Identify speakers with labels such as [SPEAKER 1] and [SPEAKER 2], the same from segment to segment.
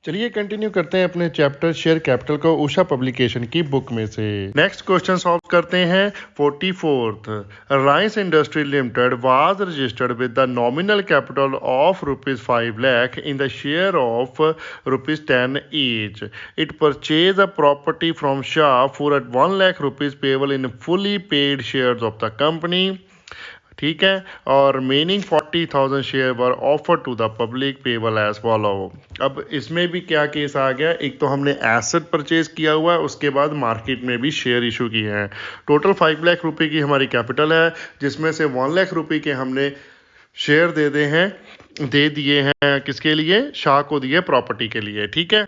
[SPEAKER 1] चलिए कंटिन्यू करते हैं अपने चैप्टर शेयर कैपिटल को उषा पब्लिकेशन की बुक में से। नेक्स्ट क्वेश्चन सॉल्व करते हैं 44th। Rice industry limited was registered with the nominal capital of ₹5 lakh in the share of ₹10 each. It purchased a property from Shah for at 1 lakh rupees payable in fully paid shares of the company. ठीक है, और remaining 40,000 share were offer to the public payable as follow. अब इसमें भी क्या case आ गया, एक तो हमने एसेट परचेज किया हुआ है, उसके बाद मार्केट में भी शेयर इशू किए हैं। टोटल 5 लाख रुपए की हमारी कैपिटल है, जिसमें से 1 लाख रुपए के हमने शेयर दे दिए हैं किसके लिए, शाह को दिए प्रॉपर्टी के लिए। ठीक है,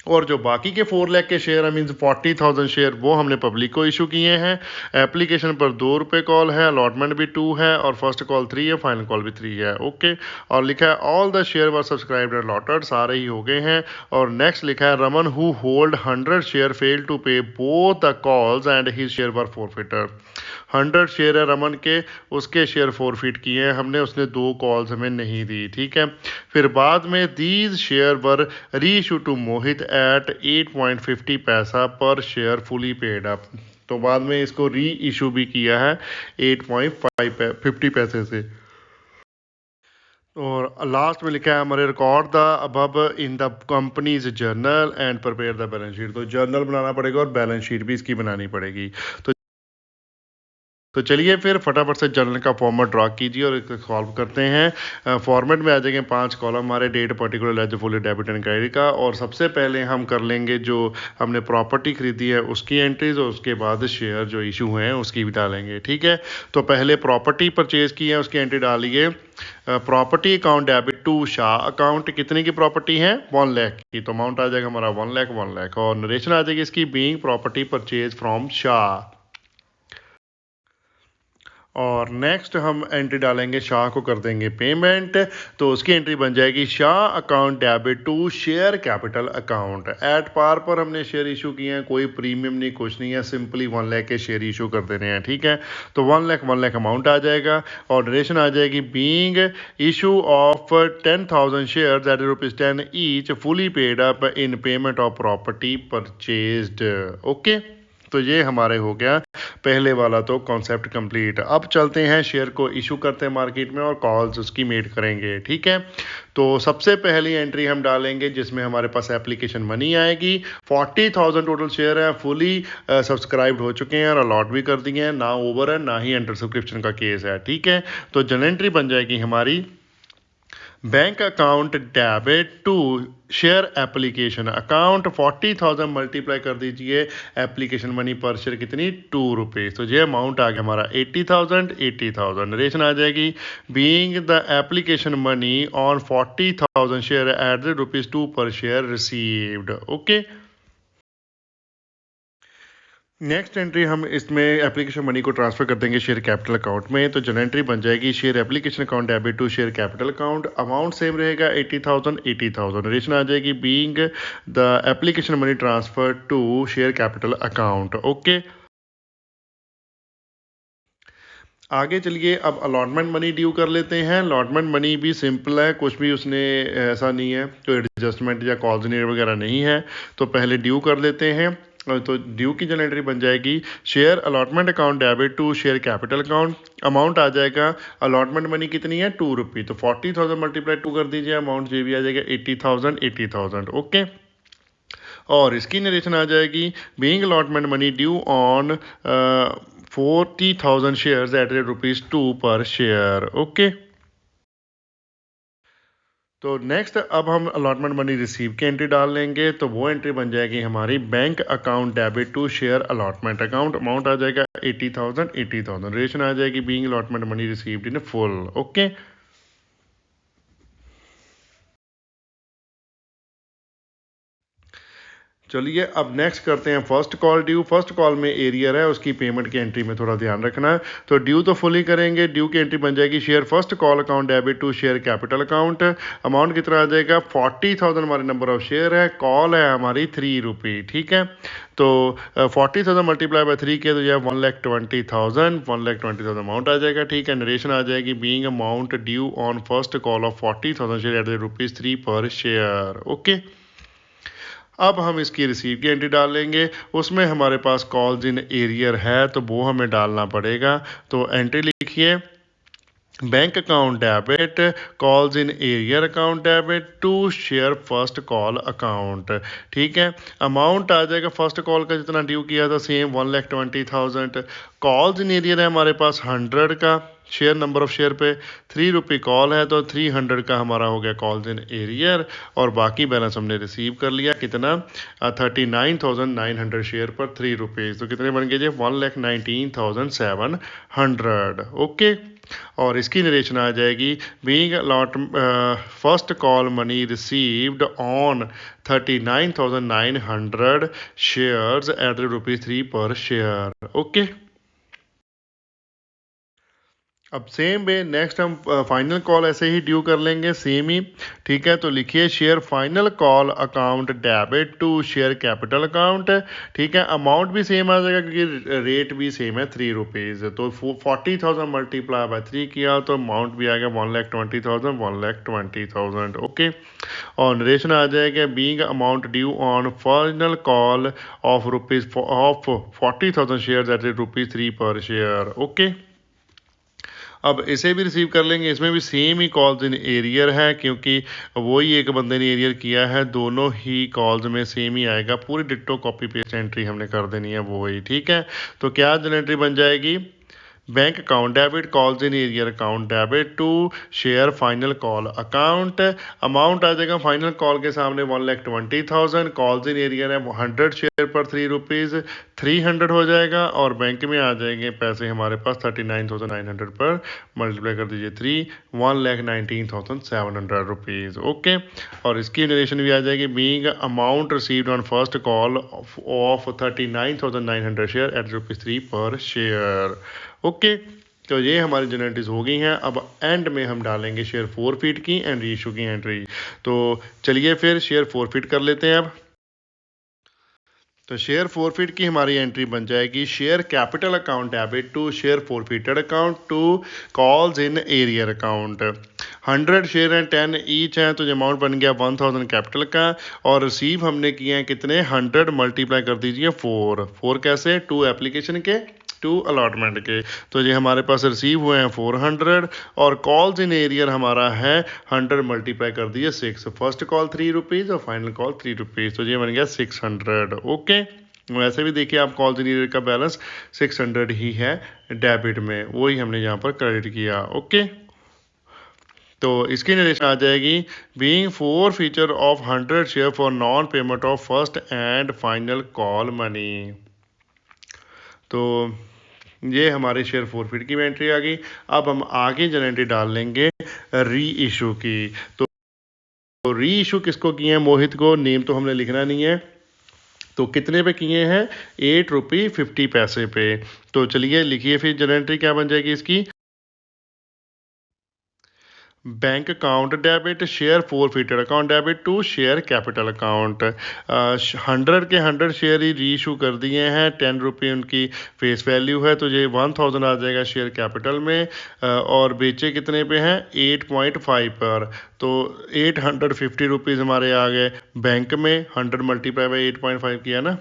[SPEAKER 1] और जो बाकी के 4 लाख के शेयर मीन्स 40,000 शेयर वो हमने पब्लिक को इशू किए हैं। एप्लीकेशन पर ₹2 कॉल है, अलॉटमेंट भी 2 है, और फर्स्ट कॉल 3 है, फाइनल कॉल भी 3 है। ओके, और लिखा है all the share were subscribed and allotted, सारे ही हो गए हैं। और नेक्स्ट लिखा है Raman who hold 100 share fail to pay both the calls and his share were forfeited. 100 share है रमन के, उसके शेयर फॉरफिट किए हैं हमने, उसने 2 कॉल्स हमें नहीं दी। ठीक है, फिर बाद में दीज शेयर वर री इशू टू मोहित एट 8.50 पैसा पर शेयर फुली पेड अप। तो बाद में इसको री इशू भी किया है 8.50 पैसे से। और लास्ट में लिखा है हमारे record the above in the companies journal and prepare the balance sheet. तो जर्नल बनाना पड़ेगा और बैलेंस शीट भी इसकी बनानी पड़ेगी। तो चलिए फिर फटाफट से जर्नल का फॉर्मेट ड्रा कीजिए और इसको सॉल्व करते हैं। फॉर्मेट में आ जाएंगे 5 कॉलम हमारे, date, particular, ledger, full, debit and credit का। और सबसे पहले हम कर लेंगे जो हमने प्रॉपर्टी खरीदी है उसकी एंट्रीज, और उसके बाद शेयर जो इशू हुए हैं उसकी भी डालेंगे। ठीक है, तो पहले प्रॉपर्टी परचेज की है उसकी एंट्री डालिए। Property account debit to Shah account, कितने की प्रॉपर्टी है 1 लाख की, तो अमाउंट आ जाएगा हमारा 1 लाख। और नरेशन आ जाएगी इसकी being property purchase from Shah. और नेक्स्ट हम एंट्री डालेंगे, शाह को कर देंगे पेमेंट, तो उसकी एंट्री बन जाएगी Shah account debit to share capital account. At par पर हमने शेयर इशू किए हैं, कोई प्रीमियम नहीं, कुछ नहीं है, सिंपली 1 लाख के शेयर इशू कर देने हैं। ठीक है, तो 1 लाख अमाउंट आ जाएगा। और ड्यूरेशन आ जाएगी being issue of 10,000 share eight ₹10 each fully paid up in payment of property purchased. Okay, तो ये हमारे हो गया पहले वाला तो कॉन्सेप्ट कंप्लीट। अब चलते हैं शेयर को इशू करते हैं मार्केट में और कॉल्स उसकी मेड करेंगे। ठीक है, तो सबसे पहली एंट्री हम डालेंगे जिसमें हमारे पास एप्लीकेशन मनी आएगी। 40,000 टोटल शेयर है, फुली सब्सक्राइब्ड हो चुके हैं और अलॉट भी कर दिए हैं, ना ओवर है ना ही अंडर सब्सक्रिप्शन का केस है। ठीक है, तो जनरल एंट्री बन जाएगी हमारी bank account debit to share application account. 40,000 multiply कर दीजिए एप्लीकेशन मनी पर शेयर कितनी, ₹2। तो ये अमाउंट आ गया हमारा 80,000। नरेशन आ जाएगी being the application money on 40,000 share at the ₹2 per share received. Okay, next entry हम इसमें एप्लीकेशन मनी को ट्रांसफर कर देंगे शेयर कैपिटल अकाउंट में। तो जनरल एंट्री बन जाएगी share application account debit to share capital account. Amount same रहेगा 80,000। नरेशन आ जाएगी being the application money transfer to share capital account. Okay, आगे चलिए अब अलॉटमेंट मनी ड्यू कर लेते हैं। अलॉटमेंट मनी भी सिंपल है, कुछ भी उसने ऐसा नहीं है, तो एडजस्टमेंट या कॉजनेट वगैरह नहीं है। तो पहले ड्यू कर लेते हैं। तो ड्यू की जनरल एंट्री बन जाएगी share allotment account debit to share capital account. Amount आ जाएगा अलॉटमेंट मनी कितनी है ₹2, तो 40,000 मल्टीप्लाई 2 कर दीजिए, अमाउंट जो भी आ जाएगा 80,000। ओके, और इसकी नरेशन आ जाएगी being allotment money due on 40,000 shares at ₹2 per share. Okay, तो नेक्स्ट अब हम अलॉटमेंट मनी रिसीव की एंट्री डाल लेंगे। तो वो एंट्री बन जाएगी हमारी bank account debit to share allotment account. Amount आ जाएगा 80,000। रेशन आ जाएगी being allotment money received in full. Okay, चलिए अब नेक्स्ट करते हैं first call due. First call में एरियर है, उसकी पेमेंट की एंट्री में थोड़ा ध्यान रखना है। तो ड्यू तो फुली करेंगे, ड्यू की एंट्री बन जाएगी share first call account debit to share capital account. Amount कितना आ जाएगा 40,000 हमारे नंबर ऑफ शेयर है, कॉल है हमारी ₹3। ठीक है, तो 40,000 मल्टीप्लाई बाय 3 के तो यह 1,20,000 अमाउंट आ जाएगा। ठीक है, नरेशन आ जाएगी being amount due on first call of 40,000 share eight ₹3 per share. Okay, अब हम इसकी रिसीव की एंट्री डालेंगे, उसमें हमारे पास कॉल्स इन एरियर है तो वो हमें डालना पड़ेगा। तो एंट्री लिखिए, bank account debit, calls in arrear account debit to share first call account. ठीक है, अमाउंट आ जाएगा फर्स्ट कॉल का जितना ड्यू किया था सेम 1,20,000। कॉल्स इन एरियर है हमारे पास 100 का, शेयर नंबर ऑफ शेयर पे 3 रुपये कॉल है तो 300 का हमारा हो गया कॉल्स इन एरियर। और बाकी बैलेंस हमने रिसीव कर लिया कितना, 39,900 शेयर पर 3 रुपीज़। तो कितने बन गए जी, 1,19,700। ओके, और इसकी नरेशन आ जाएगी, being allot first call money received on 39,900 shares at ₹3 per share. Okay, अब सेम वे नेक्स्ट हम फाइनल कॉल ऐसे ही ड्यू कर लेंगे सेम ही। ठीक है, तो लिखिए share final call account debit to share capital account. ठीक है, अमाउंट भी सेम आ जाएगा क्योंकि रेट भी सेम है 3 रुपीज़। तो 40,000 मल्टीप्लाई बाय 3 किया तो अमाउंट भी आ गया 1,20,000, 1,20,000। ओके, और नरेशन आ जाएगा, being amount due on final call of rupees of 40,000 share eight ₹3 per share. Okay, अब इसे भी रिसीव कर लेंगे, इसमें भी same he calls in arrear है क्योंकि वही एक बंदे ने एरियर किया है, दोनों ही कॉल्स में सेम ही आएगा। पूरी डिट्टो कॉपी पेस्ट एंट्री हमने कर देनी है वही। ठीक है, तो क्या एंट्री बन जाएगी, bank account debit, calls in arrear account debit to share final call account. Amount आ जाएगा फाइनल कॉल के सामने 1,20,000, कॉल्स इन एरियर है 100 शेयर पर 3 रुपीज़, 300 हो जाएगा। और बैंक में आ जाएंगे पैसे हमारे पास 39,900 पर मल्टीप्लाई कर दीजिए 3, 1,19,700 रुपीज़। ओके, और इसकी नरेशन भी आ जाएगी, being amount received on first call of 39,900 share eight ₹3 per share. Okay, तो ये हमारी जनरेटिव हो गई हैं। अब एंड में हम डालेंगे शेयर फोरफिट की एंड रीइशू की एंट्री। तो चलिए फिर शेयर फोरफिट कर लेते हैं। अब तो शेयर फोरफिट की हमारी एंट्री बन जाएगी, share capital account debit to share forfeited account to calls in arrear account. 100 share हैं, 10 ईच हैं, तो ये अमाउंट बन गया 1,000 कैपिटल का। और रिसीव हमने किए हैं कितने, 100 मल्टीप्लाई कर दीजिए 4 कैसे, 2 एप्लीकेशन के 2 अलॉटमेंट के। तो ये हमारे पास रिसीव हुए हैं 400 और कॉल्स इन एरियर हमारा है 100 मल्टीप्लाई कर दिए 6। फर्स्ट कॉल 3 रुपीज़ और फाइनल कॉल 3 रुपीज़, तो ये बन गया 600। ओके, वैसे भी देखिए आप कॉल्स इन एरियर का बैलेंस 600 ही है डेबिट में, वही हमने यहाँ पर क्रेडिट किया। ओके, तो इसकी नरेशन आ जाएगी, being four feature of 100 share for non payment of first and final call money. तो ये हमारे शेयर फोरफिट की एंट्री आ गई। अब हम आगे जो एंट्री डाल लेंगे री इशू की। तो री इशू किसको किए हैं, मोहित को, नेम तो हमने लिखना नहीं है। तो कितने पे किए हैं, 8 रुपये 50 पैसे पे। तो चलिए लिखिए फिर जो एंट्री क्या बन जाएगी इसकी, bank account debit, share forfeited account debit to share capital account. 100 के 100 शेयर ही री इशू कर दिए हैं, 10 रुपये उनकी फेस वैल्यू है, तो ये 1,000 आ जाएगा शेयर कैपिटल में। और बेचे कितने पे हैं, 8.5 पर। तो 850 रुपीज़ हमारे आ गए बैंक में, 100 मल्टीप्लाई बाई 8.5 किया ना।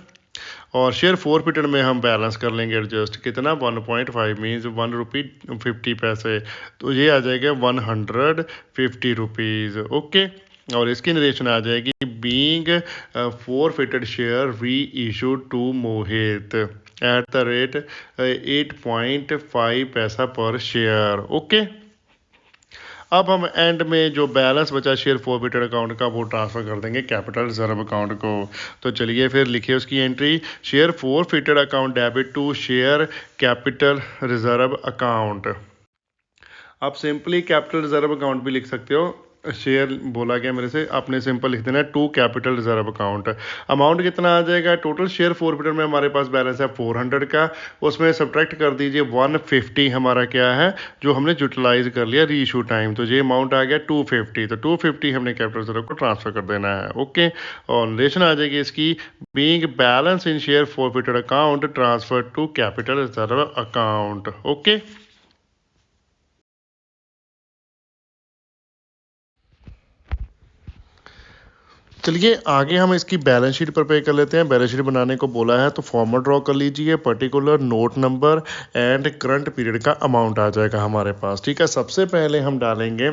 [SPEAKER 1] और शेयर फोरफिटेड में हम बैलेंस कर लेंगे एडजस्ट, कितना 1.5 मीन्स 1 रुपी 50 पैसे, तो ये आ जाएगा 150 रुपीज़। ओके, और इसकी नरेशन आ जाएगी, being forfeited share reissued to Mohit at the rate 8.5 paisa पर शेयर। ओके, अब हम एंड में जो बैलेंस बचा शेयर फोरफिटेड अकाउंट का वो ट्रांसफ़र कर देंगे कैपिटल रिजर्व अकाउंट को। तो चलिए फिर लिखिए उसकी entry, share forfeited account debit to share capital reserve account. आप सिंपली कैपिटल रिजर्व अकाउंट भी लिख सकते हो, शेयर बोला गया मेरे से, आपने सिंपल लिख देना है to capital reserve account. Amount कितना आ जाएगा, टोटल शेयर फोरफिटेड में हमारे पास बैलेंस है 400 का, उसमें सब्ट्रैक्ट कर दीजिए 150 हमारा क्या है जो हमने यूटिलाइज कर लिया री इशू टाइम, तो ये अमाउंट आ गया 250। तो 250 हमने कैपिटल रिजर्व को ट्रांसफर कर देना है। ओके, और रिलेशन आ जाएगी इसकी, being balance in share forfeited account transfer to capital reserve account. Okay, चलिए आगे हम इसकी बैलेंस शीट प्रिपेयर कर लेते हैं। बैलेंस शीट बनाने को बोला है तो फॉर्मूला ड्रॉ कर लीजिए, particular, note number and current period का अमाउंट आ जाएगा हमारे पास। ठीक है, सबसे पहले हम डालेंगे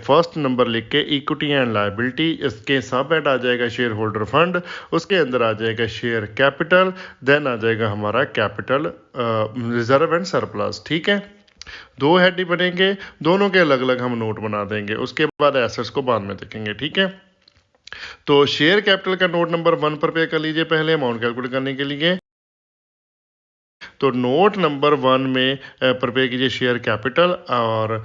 [SPEAKER 1] फर्स्ट नंबर लिख के इक्विटी एंड लायबिलिटी, इसके सब हेड आ जाएगा शेयर होल्डर फंड, उसके अंदर आ जाएगा शेयर कैपिटल, देन आ जाएगा हमारा कैपिटल रिजर्व एंड सरप्लस। ठीक है, दो हेड ही बनेंगे, दोनों के अलग अलग हम नोट बना देंगे, उसके बाद एसेट्स को बाद में देखेंगे। ठीक है, तो शेयर कैपिटल का नोट नंबर 1 प्रिपेयर कर लीजिए पहले अमाउंट कैलकुलेट करने के लिए। तो नोट नंबर 1 में प्रिपेयर कीजिए शेयर कैपिटल और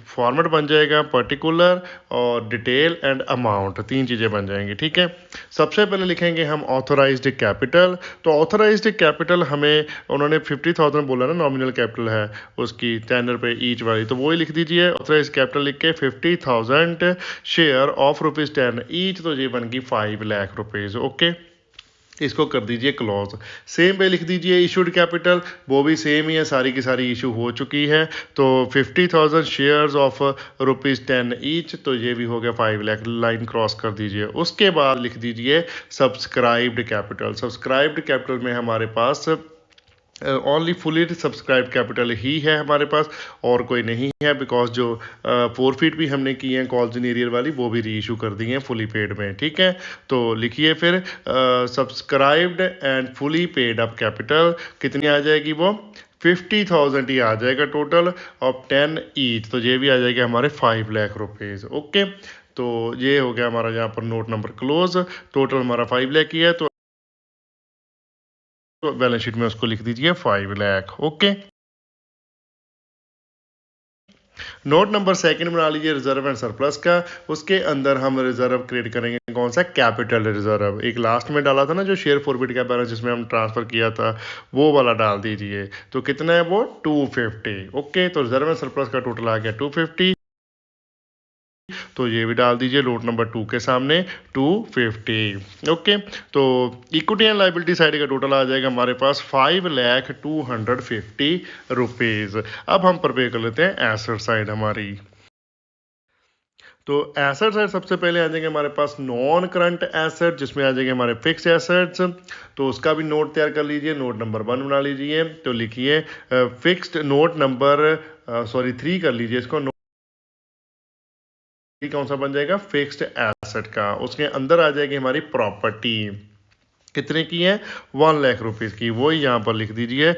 [SPEAKER 1] फॉर्मेट बन जाएगा पर्टिकुलर और डिटेल एंड अमाउंट, 3 चीज़ें बन जाएंगी। ठीक है, सबसे पहले लिखेंगे हम ऑथराइज्ड कैपिटल। तो ऑथराइज्ड कैपिटल हमें उन्होंने 50,000 बोला ना, नॉमिनल कैपिटल है उसकी 10 रुपये ईच वाली, तो वही लिख दीजिए ऑथराइज्ड कैपिटल लिख के 50,000 शेयर ऑफ ₹10 ईच, तो ये बन गई 5 लाख रुपीज़। ओके, इसको कर दीजिए क्लोज। सेम पे लिख दीजिए इशूड कैपिटल, वो भी सेम ही है, सारी की सारी इशू हो चुकी है। तो 50,000 शेयर्स ऑफ ₹10 ईच, तो ये भी हो गया 5 लाख, लाइन क्रॉस कर दीजिए। उसके बाद लिख दीजिए सब्सक्राइब्ड कैपिटल। सब्सक्राइब्ड कैपिटल में हमारे पास ओनली फुली सब्सक्राइब कैपिटल ही है हमारे पास, और कोई नहीं है, बिकॉज जो फोरफीट भी हमने की हैं कॉल्स इन एरियर वाली, वो भी री इशू कर दी हैं फुली पेड में। ठीक है, तो लिखिए फिर subscribed and fully paid up capital कितनी आ जाएगी, वो 50,000 ही आ जाएगा टोटल ऑफ 10 ईच, तो ये भी आ जाएगा हमारे 5 लाख रुपीज़। ओके, तो ये हो गया हमारा यहाँ पर नोट नंबर क्लोज। टोटल हमारा 5 लाख ही है, तो बैलेंस शीट में उसको लिख दीजिए 5 लाख। ओके, नोट नंबर 2 बना लीजिए रिजर्व एंड सरप्लस का। उसके अंदर हम रिजर्व क्रिएट करेंगे, कौन सा, कैपिटल रिजर्व। एक लास्ट में डाला था ना जो शेयर फॉरवर्ड का बैलेंस जिसमें हम ट्रांसफर किया था, वो वाला डाल दीजिए। तो कितना है वो, 250। ओके, तो रिजर्व एंड सरप्लस का टोटल आ गया 250, तो ये भी डाल दीजिए नोट नंबर 2 के सामने 250। ओके, तो इक्विटी एंड लायबिलिटी साइड का टोटल आ जाएगा हमारे पास 5,250,000 रुपीज़। अब हम प्रिपेयर कर लेते हैं एसेट साइड हमारी। तो एसेट साइड सबसे पहले आ जाएंगे हमारे पास नॉन करंट एसेट, जिसमें आ जाएंगे हमारे फिक्स एसेट्स, तो उसका भी नोट तैयार कर लीजिए। नोट नंबर 1 बना लीजिए, तो लिखिए फिक्स्ड नोट नंबर 3 कर लीजिए इसको, कौन सा बन जाएगा, फिक्स्ड एसेट का। उसके अंदर आ जाएगी हमारी प्रॉपर्टी, कितने की है, 1 लाख रुपीज की, वो यहाँ पर लिख दीजिए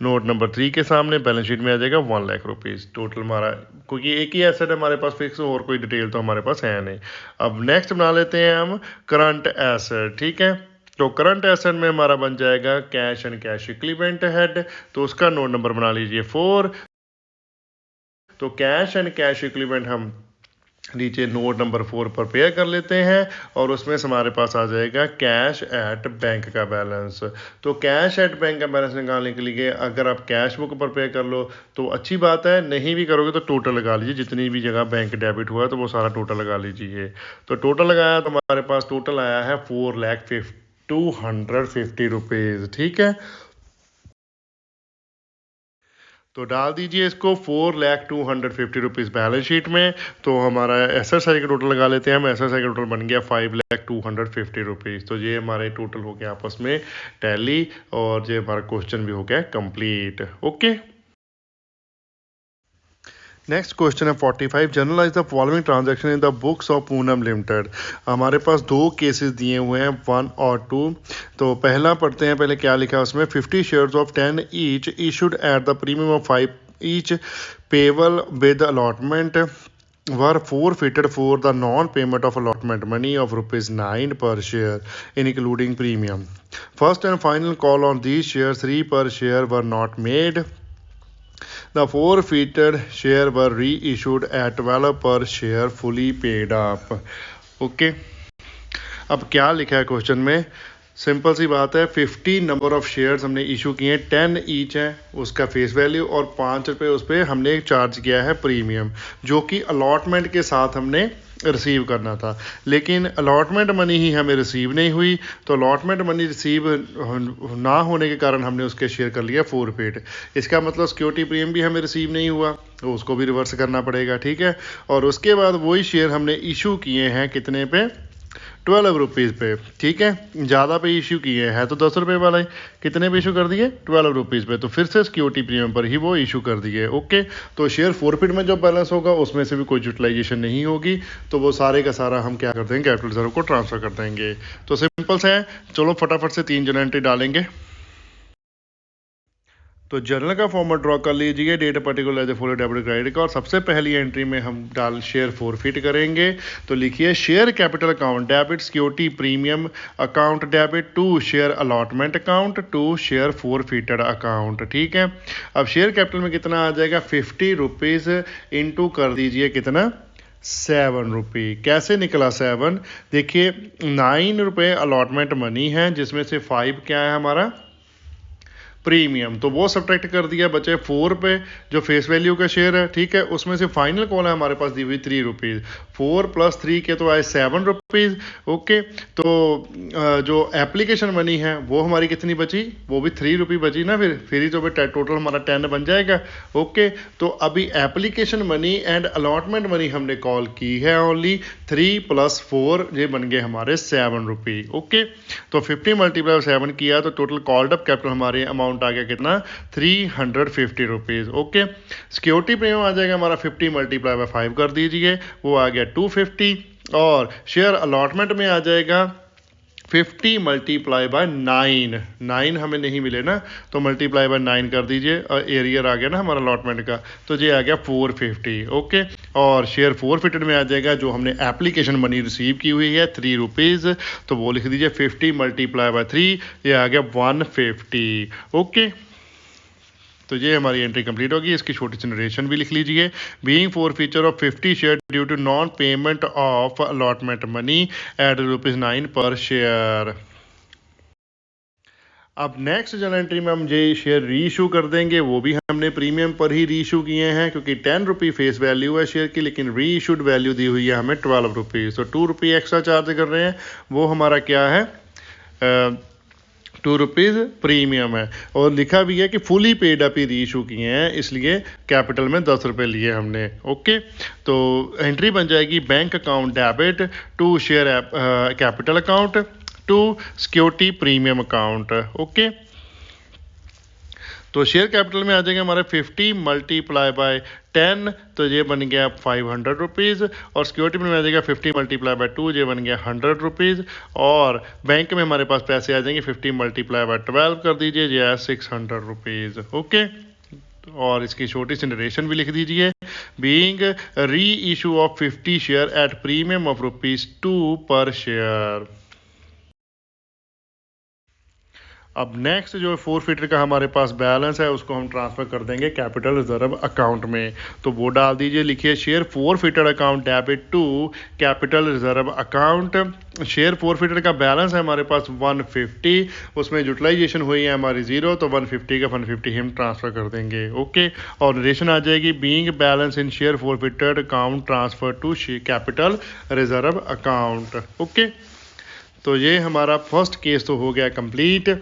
[SPEAKER 1] नोट नंबर 3 के सामने। बैलेंस शीट में आ जाएगा 1 लाख रुपीज टोटल हमारा, क्योंकि एक ही एसेट है हमारे पास फिक्स, और कोई डिटेल तो हमारे पास है नहीं। अब नेक्स्ट बना लेते हैं हम करंट एसेट। ठीक है, तो करंट एसेट में हमारा बन जाएगा cash and cash equivalent head, तो उसका नोट नंबर बना लीजिए 4। तो कैश एंड कैश इक्विवेलेंट हम नीचे नोट नंबर 4 पर प्रिपेयर कर लेते हैं, और उसमें हमारे पास आ जाएगा कैश एट बैंक का बैलेंस। तो कैश एट बैंक का बैलेंस निकालने के लिए अगर आप कैश बुक पर प्रिपेयर कर लो तो अच्छी बात है, नहीं भी करोगे तो टोटल लगा लीजिए, जितनी भी जगह बैंक डेबिट हुआ तो वो सारा टोटल लगा लीजिए। तो टोटल लगाया तो हमारे पास टोटल आया है 4,250,000 रुपीज़। ठीक है, तो डाल दीजिए इसको 4,250,000 रुपीज़ बैलेंस शीट में। तो हमारा एसेट साइड का टोटल लगा लेते हैं हम, एसेट साइड का टोटल बन गया 5,250,000 रुपीज़। तो ये हमारे टोटल हो गया आपस में टैली, और ये हमारा क्वेश्चन भी हो गया कंप्लीट। ओके, नेक्स्ट क्वेश्चन है 45, generalise the following transaction in the books of Poonam limited. हमारे पास 2 केसेस दिए हुए हैं 1 और 2। तो पहला पढ़ते हैं, पहले क्या लिखा है उसमें, 50 shares of 10 each issued at the premium of 5 each payable with allotment were forfeited for the non-payment of allotment money of ₹9 per share, including premium. First and final call on these shares 3 per share were not made. The forfeited share were reissued at 12 per share fully paid up. Okay. अब क्या लिखा है question में, simple सी बात है, 50 number of shares हमने issue किए हैं, 10 ईच है उसका फेस वैल्यू, और 5 रुपये उस पर हमने चार्ज किया है प्रीमियम, जो कि अलॉटमेंट के साथ हमने रिसीव करना था। लेकिन अलॉटमेंट मनी ही हमें रिसीव नहीं हुई, तो अलॉटमेंट मनी रिसीव ना होने के कारण हमने उसके शेयर कर लिया फोरफिट। इसका मतलब सिक्योरिटी प्रीमियम भी हमें रिसीव नहीं हुआ, तो उसको भी रिवर्स करना पड़ेगा, ठीक है। और उसके बाद वही शेयर हमने इशू किए हैं कितने पे, 12 रुपीज़ पे, ठीक है। ज़्यादा पे इशू किए हैं तो 10 रुपये वाला ही, कितने पे इशू कर दिए, 12 रुपीज़ पे, तो फिर से सिक्योरिटी प्रीमियम पर ही वो इशू कर दिए, ओके। तो शेयर फोरफिट में जो बैलेंस होगा उसमें से भी कोई यूटिलाइजेशन नहीं होगी, तो वो सारे का सारा हम क्या कर देंगे, कैपिटल रिजर्व को ट्रांसफर कर देंगे। तो सिंपल से है, चलो फटाफट से 3 जनरल एंट्री डालेंगे। तो जर्नल का फॉर्मेट ड्रॉ कर लीजिए, date particular as a full debit credit का, और सबसे पहली एंट्री में हम डाल शेयर फोरफिट करेंगे। तो लिखिए share capital account debit security premium account debit to share allotment account to share forfeited account, ठीक है। अब शेयर कैपिटल में कितना आ जाएगा, 50 रुपीज़ इंटू कर दीजिए कितना, 7 रुपये। कैसे निकला 7, देखिए 9 रुपये अलॉटमेंट मनी है, जिसमें से 5 क्या है हमारा प्रीमियम, तो वो सब्ट्रैक्ट कर दिया, बचे 4 पे जो फेस वैल्यू का शेयर है, ठीक है। उसमें से फाइनल कॉल है हमारे पास दी हुई 3 रुपीज़, 4 + 3 के तो आए 7 रुपीज़, ओके। तो जो एप्लीकेशन मनी है वो हमारी कितनी बची, वो भी 3 रुपये बची ना, फिर ही तो टोटल हमारा 10 बन जाएगा, ओके। तो अभी application money and allotment money हमने कॉल की है ओनली 3 + 4, ये बन गए हमारे 7 रुपये, ओके। तो 50 × 7 किया तो टोटल कॉल्ड अप कैपिटल हमारे अमाउंट आ गया कितना, 350 रुपीज़, ओके। सिक्योरिटी प्रीमियम आ जाएगा हमारा 50 × 5 कर दीजिए, वो आ गया 250, और शेयर अलॉटमेंट में आ जाएगा 50 × 9, 9 हमें नहीं मिले ना, तो मल्टीप्लाई बाय 9 कर दीजिए, और एरियर आ गया ना हमारा अलॉटमेंट का, तो ये आ गया 450, ओके। और शेयर फोरफिटेड में आ जाएगा जो हमने एप्लीकेशन मनी रिसीव की हुई है 3 रुपीज़, तो वो लिख दीजिए 50 × 3, ये आ गया 150, ओके। तो ये हमारी एंट्री कंप्लीट होगी। इसकी छोटी सी नरेशन भी लिख लीजिए, being forfeiture of 50 share due to non payment of allotment money at ₹9 per share. अब नेक्स्ट जनरल एंट्री में हम ये शेयर री इशू कर देंगे, वो भी हमने प्रीमियम पर ही री इशू किए हैं, क्योंकि 10 रुपये फेस वैल्यू है शेयर की, लेकिन री इशूड वैल्यू दी हुई है हमें 12 रुपीज़, तो 2 रुपये एक्स्ट्रा चार्ज कर रहे हैं, वो हमारा क्या है, 2 रुपीज़ प्रीमियम है। और लिखा भी है कि फुली पेड अप ही री इशू किए हैं, इसलिए कैपिटल में 10 रुपये लिए हमने, ओके। तो एंट्री बन जाएगी bank account debit to share capital account to security premium account, okay. तो शेयर कैपिटल में आ जाएगा हमारे 50 × 10, तो ये बन गया 500 रुपीज़, और सिक्योरिटी में आ जाएगा 50 × 2, ये बन गया 100 रुपीज़, और बैंक में हमारे पास पैसे आ जाएंगे 50 × 12 कर दीजिए, ये है 600 रुपीज़, ओके। और इसकी छोटी सी नरेशन भी लिख दीजिए, बीइंग री issue of 50 share at premium of ₹2 per share. अब नेक्स्ट जो फोरफिटर का हमारे पास बैलेंस है उसको हम ट्रांसफ़र कर देंगे कैपिटल रिजर्व अकाउंट में, तो वो डाल दीजिए, लिखिए share forfeiture account debit to capital reserve account. Share forfeiture का बैलेंस है हमारे पास 150, उसमें यूटिलाइजेशन हुई है हमारी 0, तो 150 का 150 हम ट्रांसफ़र कर देंगे, ओके। और नरेशन आ जाएगी, being balance in share forfeited account transfer to capital reserve account, okay. तो ये हमारा फर्स्ट केस तो हो गया कंप्लीट।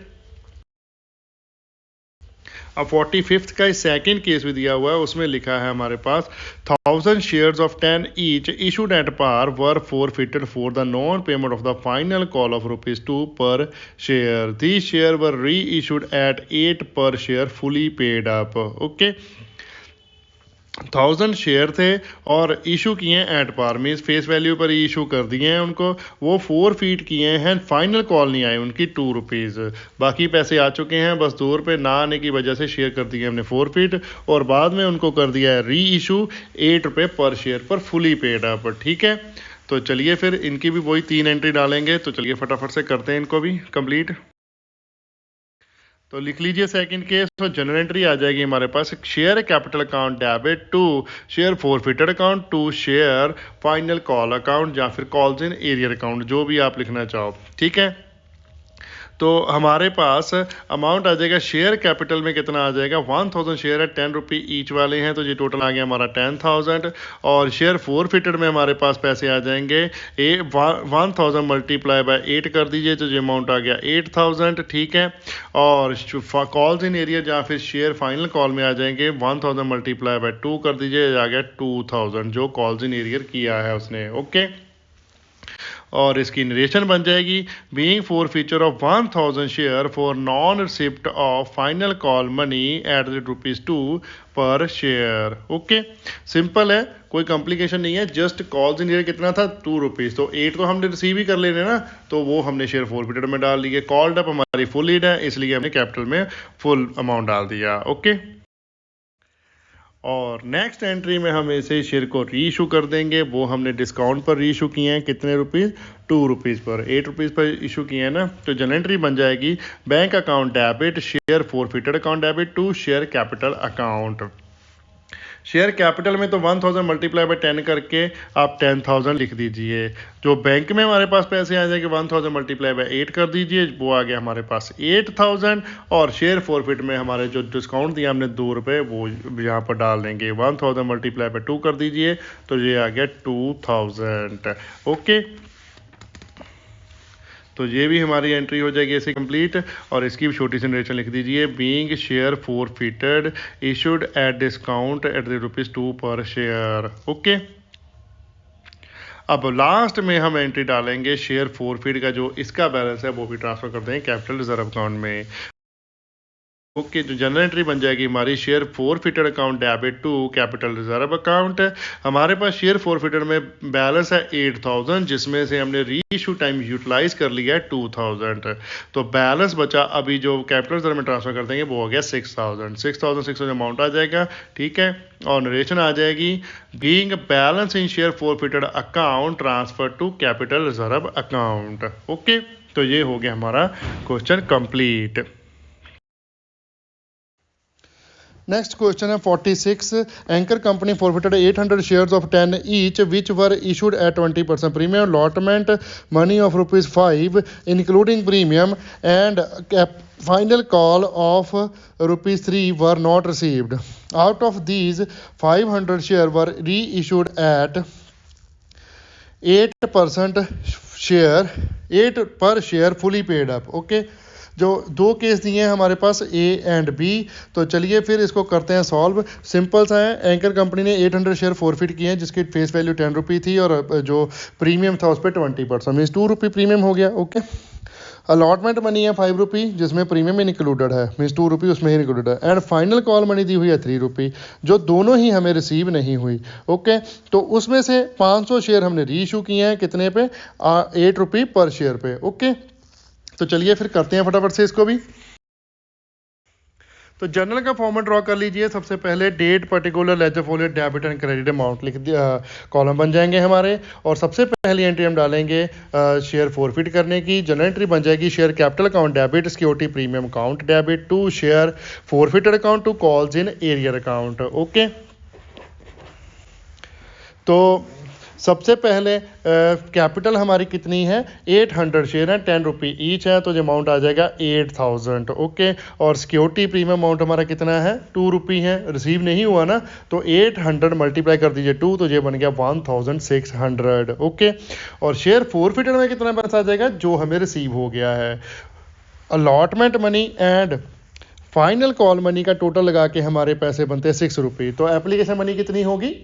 [SPEAKER 1] अब 45th का सेकंड केस भी दिया हुआ है, उसमें लिखा है हमारे पास 1000 shares of 10 each issued at par were forfeited for the non payment of the final call of ₹2 per share. The share वर री issued at 8 per share fully paid up, okay. 1000 share थे और इशू किए हैं एट par, means face value पर ही issue कर दिए हैं उनको, वो 4 फीट किए हैं, फाइनल कॉल नहीं आई उनकी 2 रुपीज़, बाकी पैसे आ चुके हैं, बस 2 रुपये ना आने की वजह से शेयर कर दिए हमने 4 फीट, और बाद में उनको कर दिया है री इशू 8 रुपये पर शेयर पर फुली पेड अप, ठीक है। तो चलिए फिर इनकी भी वही 3 एंट्री डालेंगे, तो चलिए फटाफट से करते हैं इनको भी कंप्लीट। तो लिख लीजिए सेकंड केस, तो जनरल एंट्री आ जाएगी हमारे पास, share capital account debit to share forfeited account to share final call account, या फिर कॉल्स इन एरियर अकाउंट, जो भी आप लिखना चाहो, ठीक है। तो हमारे पास अमाउंट आ जाएगा शेयर कैपिटल में कितना आ जाएगा, 1000 शेयर है, 10 रुपी ईच वाले हैं, तो ये टोटल आ गया हमारा 10,000। और शेयर फोरफिटेड में हमारे पास पैसे आ जाएंगे 1000 मल्टीप्लाई बाय 8 कर दीजिए, तो ये अमाउंट आ गया 8000, ठीक है। और कॉल्स इन एरियर या फिर शेयर फाइनल कॉल में आ जाएंगे 1000 मल्टीप्लाई बाय 2 कर दीजिए, आ गया 2000 जो कॉल्स इन एरियर किया है उसने, ओके। और इसकी नरेशन बन जाएगी, being forfeiture of 1000 share for non receipt of final call money at ₹2 per share, okay. Simple है, कोई कॉम्प्लिकेशन नहीं है, जस्ट कॉल्स इन कितना था ₹2, तो 8 तो हमने रिसीव ही कर लेने ना, तो वो हमने शेयर फोरफिटेड में डाल लिए। कॉल्ड अप हमारी फुल ईड है, इसलिए हमने कैपिटल में फुल अमाउंट डाल दिया, ओके। और नेक्स्ट एंट्री में हम इसे शेयर को री इशू कर देंगे, वो हमने डिस्काउंट पर री इशू किए हैं, कितने रुपीज़, ₹2 पर, ₹8 पर इशू किए हैं ना। तो जनरल एंट्री बन जाएगी bank account debit share forfeited account debit to share capital account. Share capital में तो 1000 मल्टीप्लाई बाय 10 करके आप 10,000 लिख दीजिए। जो बैंक में हमारे पास पैसे आ जाएंगे 1000 मल्टीप्लाई बाय 8 कर दीजिए, वो आ गया हमारे पास 8000। और शेयर फोरफिट में हमारे जो डिस्काउंट दिया हमने ₹2, वो यहाँ पर डाल देंगे, 1000 मल्टीप्लाई बाय 2 कर दीजिए, तो ये आ गया 2000, ओके। तो ये भी हमारी एंट्री हो जाएगी ऐसे कंप्लीट। और इसकी भी छोटी सी नरेशन लिख दीजिए, being share forfeited issued at discount at ₹2 per share, okay. अब लास्ट में हम एंट्री डालेंगे शेयर फोरफिट का जो इसका बैलेंस है वो भी ट्रांसफर कर देंगे कैपिटल रिजर्व अकाउंट में, ओके। जो जनरल एंट्री बन जाएगी हमारी share forfeited account debit to capital reserve account. हमारे पास शेयर फोरफिटेड में बैलेंस है 8000, जिसमें से हमने री इशू टाइम यूटिलाइज कर लिया है 2000, तो बैलेंस बचा अभी जो कैपिटल रिजर्व में ट्रांसफर कर देंगे वो हो गया 6000 अमाउंट आ जाएगा, ठीक है। और नरेशन आ जाएगी, being balance in share forfeited account transfer to capital reserve account, okay. तो ये हो गया हमारा क्वेश्चन कंप्लीट। नेक्स्ट क्वेश्चन है 46। Anchor company forfeited 800 shares of 10 each which were issued at 20% premium allotment money of ₹5 including premium and final call of ₹3 were not received. Out of these 500 share वर री issued at 8% share 8 per share fully paid up, okay. जो दो case दिए हैं हमारे पास A and B, तो चलिए फिर इसको करते हैं सॉल्व। सिंपल सा है, एंकर कंपनी ने 800 शेयर फोरफिट किए हैं जिसकी फेस वैल्यू ₹10 थी और जो प्रीमियम था उस पर 20% मीन्स ₹2 प्रीमियम हो गया, ओके। अलॉटमेंट मनी है ₹5 जिसमें प्रीमियम इंक्लूडेड है, मीन्स ₹2 उसमें ही इंक्लूडेड है। एंड फाइनल कॉल मनी दी हुई है ₹3 जो दोनों ही हमें रिसीव नहीं हुई, ओके। तो उसमें से 500 शेयर हमने री इशू किए हैं, कितने पे, ₹8 पर शेयर पे, ओके। तो चलिए फिर करते हैं फटाफट से इसको भी। तो जर्नल का फॉर्मेट ड्रॉ कर लीजिए। सबसे पहले date, particular, ledger folio, debit and credit amount लिख दिया, कॉलम बन जाएंगे हमारे। और सबसे पहली एंट्री हम डालेंगे शेयर फोरफिट करने की। जनरल एंट्री बन जाएगी share capital account debit security premium account debit to share forfeited account to calls in arrear account, okay. तो सबसे पहले कैपिटल हमारी कितनी है, 800 शेयर है, ₹10 ईच है, तो जो अमाउंट आ जाएगा 8000, ओके। और सिक्योरिटी प्रीमियम अमाउंट हमारा कितना है, ₹2 है, रिसीव नहीं हुआ ना, तो 800 मल्टीप्लाई कर दीजिए 2, तो ये बन गया 1600, ओके। और शेयर फोरफिटेड में कितना पैसा आ जाएगा, जो हमें रिसीव हो गया है। Allotment money and final call money का टोटल लगा के हमारे पैसे बनते हैं ₹6, तो एप्लीकेशन मनी कितनी होगी,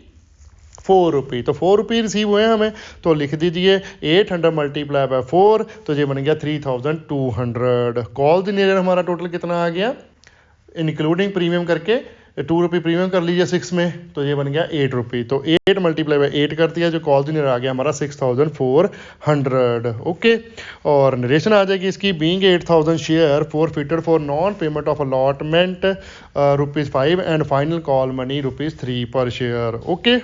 [SPEAKER 1] ₹4, तो ₹4 रिसीव हुए हैं हमें, तो लिख दीजिए 800 मल्टीप्लाई बाय 4, तो ये बन गया 3200। कॉल इन एरियर हमारा टोटल कितना आ गया, इंक्लूडिंग प्रीमियम करके ₹2 प्रीमियम कर लीजिए 6 में, तो ये बन गया ₹8, तो 8 मल्टीप्लाई बाय 8 कर दिया, जो कॉल इन एरियर आ गया हमारा 6400, ओके। और नरेशन आ जाएगी इसकी, being 8000 share forfeited for non payment of allotment ₹5 and final call money ₹3 per share, okay.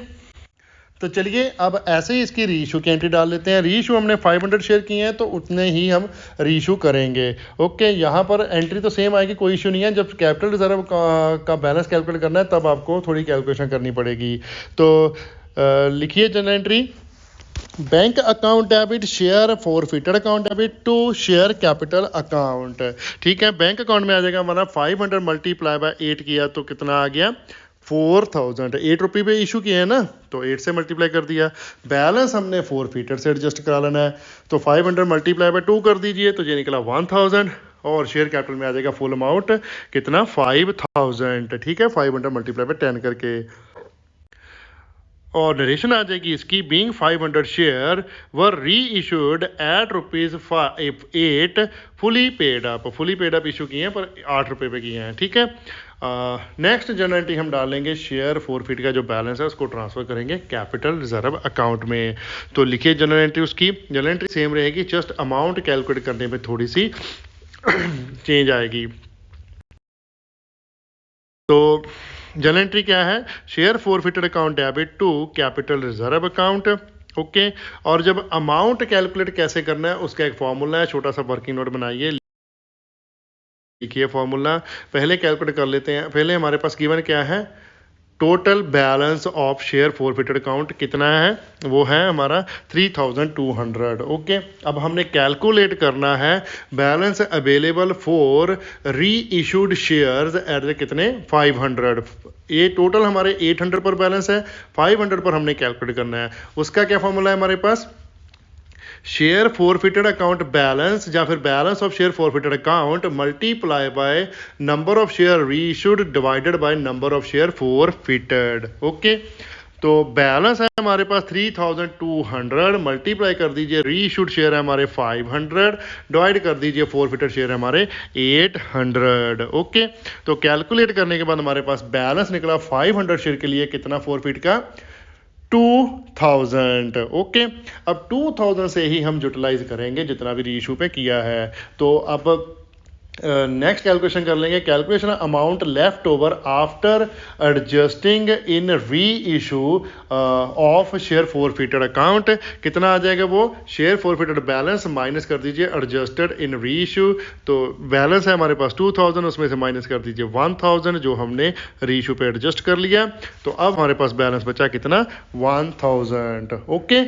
[SPEAKER 1] तो चलिए अब ऐसे ही इसकी री इशू की एंट्री डाल लेते हैं। री इशू हमने 500 शेयर किए हैं, तो उतने ही हम री इशू करेंगे, ओके। यहाँ पर एंट्री तो सेम आएगी, कोई इशू नहीं है। जब कैपिटल रिजर्व का बैलेंस कैलकुलेट करना है तब आपको थोड़ी कैलकुलेशन करनी पड़ेगी। तो लिखिए general entry, bank account debit share forfeited account debit to share capital account. ठीक है, बैंक अकाउंट में आ जाएगा हमारा 500 मल्टीप्लाई बाय 8 किया तो कितना आ गया 4000। 8 रुपये पे इशू किया है ना, तो 8 से मल्टीप्लाई कर दिया। बैलेंस हमने फॉरफिटेड से एडजस्ट करा लेना है, तो 500 मल्टीप्लाई बाय 2 कर दीजिए तो ये निकला 1000 और शेयर कैपिटल में आ जाएगा फुल अमाउंट कितना 5000। ठीक है, 500 मल्टीप्लाई बाय 10 करके और नरेशन आ जाएगी इसकी बीइंग 500 शेयर वर री issued at ₹8 fully paid up issue किए हैं पर 8 रुपये पे किए हैं। ठीक है, नेक्स्ट जनरल एंट्री हम डालेंगे शेयर फॉरफिट का जो बैलेंस है उसको ट्रांसफर करेंगे कैपिटल रिजर्व अकाउंट में। तो लिखिए जनरल एंट्री, उसकी जनरल एंट्री सेम रहेगी, जस्ट अमाउंट कैलकुलेट करने में थोड़ी सी चेंज आएगी। तो जनरल एंट्री क्या है, share forfeited account debit to capital reserve account. Okay, और जब अमाउंट कैलकुलेट कैसे करना है उसका एक फॉर्मूला है, छोटा सा वर्किंग नोट बनाइए, लिखिए फॉर्मूला। पहले कैलकुलेट कर लेते हैं। पहले हमारे पास गिवन क्या है, total balance of share forfeited account कितना है, वो है हमारा 3200। ओके, अब हमने कैलकुलेट करना है बैलेंस अवेलेबल फॉर री इशूड शेयर्स एट द कितने 500। ये टोटल हमारे 800 पर बैलेंस है, 500 पर हमने कैलकुलेट करना है। उसका क्या फॉर्मूला है हमारे पास, शेयर फॉरफिटेड अकाउंट बैलेंस या फिर balance of share forfeited account multiply by number of share reissued divided by number of share forfeited. Okay, तो बैलेंस है हमारे पास 3200, मल्टीप्लाई कर दीजिए रीइश्यूड शेयर है हमारे 500, डिवाइड कर दीजिए फॉरफिटेड शेयर है हमारे 800। ओके, तो कैलकुलेट करने के बाद हमारे पास बैलेंस निकला 500 शेयर के लिए कितना फॉरफिट का 2000। ओके, अब 2000 से ही हम यूटिलाइज करेंगे जितना भी रीइशू पे किया है। तो अब नेक्स्ट कैलकुलेशन कर लेंगे, calculation amount left over after adjusting in reissue of share forfeited account. कितना आ जाएगा वो, शेयर फॉरफिटेड बैलेंस माइनस कर दीजिए एडजस्टेड इन री इशू। तो बैलेंस है हमारे पास 2000, उसमें से माइनस कर दीजिए 1000 जो हमने री इशू पे एडजस्ट कर लिया। तो अब हमारे पास बैलेंस बचा कितना 1000। ओके,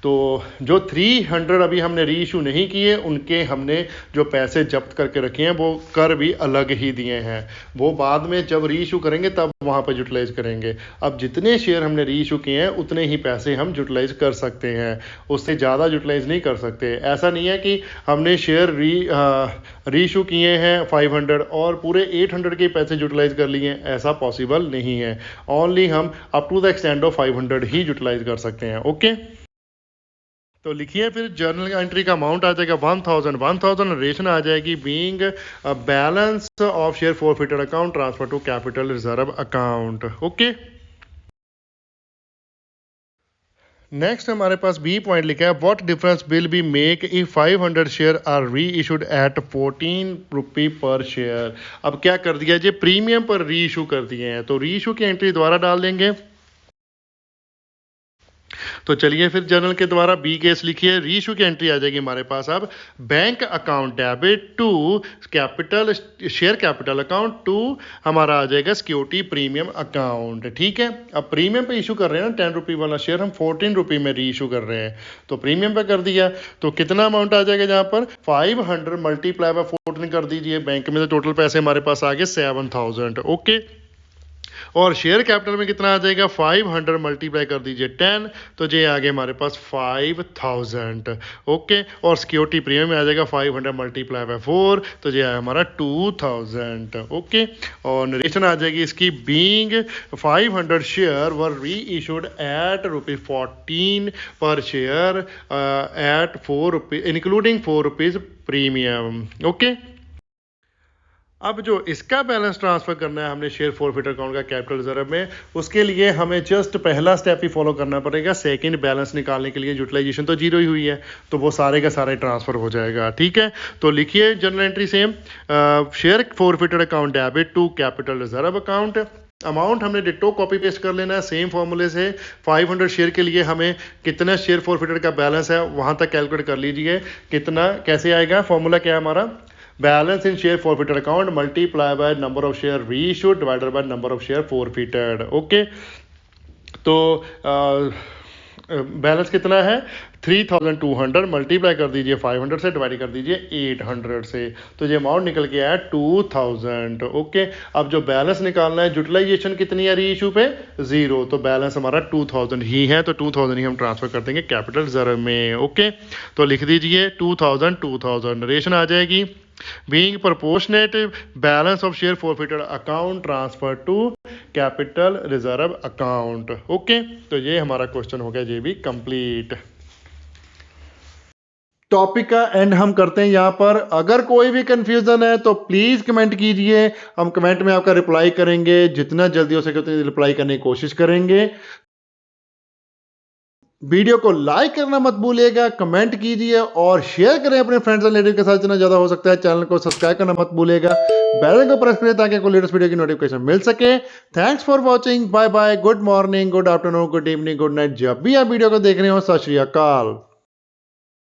[SPEAKER 1] तो जो 300 अभी हमने री इशू नहीं किए उनके हमने जो पैसे जब्त करके रखे हैं वो कर भी अलग ही दिए हैं, वो बाद में जब री इशू करेंगे तब वहाँ पर यूटिलाइज करेंगे। अब जितने शेयर हमने री इशू किए हैं उतने ही पैसे हम यूटिलाइज कर सकते हैं, उससे ज़्यादा यूटिलाइज नहीं कर सकते। ऐसा नहीं है कि हमने शेयर री इशू किए हैं 500 और पूरे 800 के पैसे यूटिलाइज कर लिए, ऐसा पॉसिबल नहीं है। ओनली हम up to the extend of 500 ही यूटिलाइज कर सकते हैं। ओके, तो लिखिए फिर जर्नल एंट्री का अमाउंट आ जाएगा 1000 नरेशन आ जाएगी being balance of share forfeited account transfer to capital reserve account. Okay, next हमारे पास बी पॉइंट लिखा है, what difference will be make if 500 share are reissued at 14 rupee per share. अब क्या कर दिया, ये प्रीमियम पर री इशू कर दिए हैं, तो री इशू की एंट्री दोबारा डाल देंगे। तो चलिए फिर जर्नल के द्वारा बी केस लिखिए, रीइशू की एंट्री आ जाएगी हमारे पास। अब bank account debit to capital share capital account to हमारा आ जाएगा सिक्योरिटी प्रीमियम अकाउंट। ठीक है, अब प्रीमियम पे इशू कर रहे हैं ना 10 रुपये वाला शेयर, हम 14 रुपये में री इशू कर रहे हैं, तो प्रीमियम पे कर दिया। तो कितना अमाउंट आ जाएगा जहाँ पर 500 मल्टीप्लाई बाय 14 कर दीजिए, बैंक में तो टोटल पैसे हमारे पास आ गए 7000। ओके, और शेयर कैपिटल में कितना आ जाएगा 500 मल्टीप्लाई कर दीजिए 10, तो ये आ गया हमारे पास 5000। ओके, और सिक्योरिटी प्रीमियम में आ जाएगा 500 मल्टीप्लाई बाय 4, तो ये आया हमारा 2000। ओके, और नरेशन आ जाएगी इसकी बीइंग 500 शेयर वर री इशूड एट ₹14 पर share eight 4 rupees including 4 rupees premium. Okay, अब जो इसका बैलेंस ट्रांसफर करना है हमने शेयर फॉरफिट अकाउंट का कैपिटल रिजर्व में, उसके लिए हमें जस्ट पहला स्टेप ही फॉलो करना पड़ेगा। सेकंड बैलेंस निकालने के लिए यूटिलाइजेशन तो जीरो ही हुई है, तो वो सारे का सारे ट्रांसफर हो जाएगा। ठीक है, तो लिखिए general entry same, share forfeited account debit to capital reserve account. Amount हमने डिटो कॉपी पेस्ट कर लेना है सेम फॉर्मूले से। 500 शेयर के लिए हमें कितना शेयर फॉरफिटेड का बैलेंस है वहां तक कैलकुलेट कर लीजिए, कितना कैसे आएगा, फॉर्मूला क्या है हमारा, balance in share forfeited account multiply by number of share reissued divided by number of share forfeited. Okay, तो बैलेंस कितना है 3200 मल्टीप्लाई कर दीजिए 500 से, डिवाइड कर दीजिए 800 से, तो ये अमाउंट निकल के आया 2000। ओके, अब जो बैलेंस निकालना है, यूटिलाइजेशन कितनी है रीइशू पे 0, तो बैलेंस हमारा 2000 ही है, तो 2000 ही हम ट्रांसफर कर देंगे कैपिटल रिजर्व में। ओके, तो लिख दीजिए 2000 नरेशन आ जाएगी। Being proportionate, balance of share forfeited account transfer to capital reserve account। Okay, तो ये हमारा क्वेश्चन हो गया ये भी कंप्लीट। टॉपिक का एंड हम करते हैं यहाँ पर। अगर कोई भी कंफ्यूजन है तो प्लीज कमेंट कीजिए, हम कमेंट में आपका रिप्लाई करेंगे, जितना जल्दी हो सके उतनी रिप्लाई करने की कोशिश करेंगे। वीडियो को लाइक करना मत भूलिएगा, कमेंट कीजिए और शेयर करें अपने फ्रेंड्स एंड रिलेटिव के साथ जितना ज्यादा हो सकता है। चैनल को सब्सक्राइब करना मत भूलिएगा, बेल आइकन को प्रेस करिए ताकि आपको लेटेस्ट वीडियो की नोटिफिकेशन मिल सके। Thanks for watching, bye bye, good morning, good afternoon, good evening, good night, जब भी आप वीडियो को देख रहे हो। सत श्री अकाल।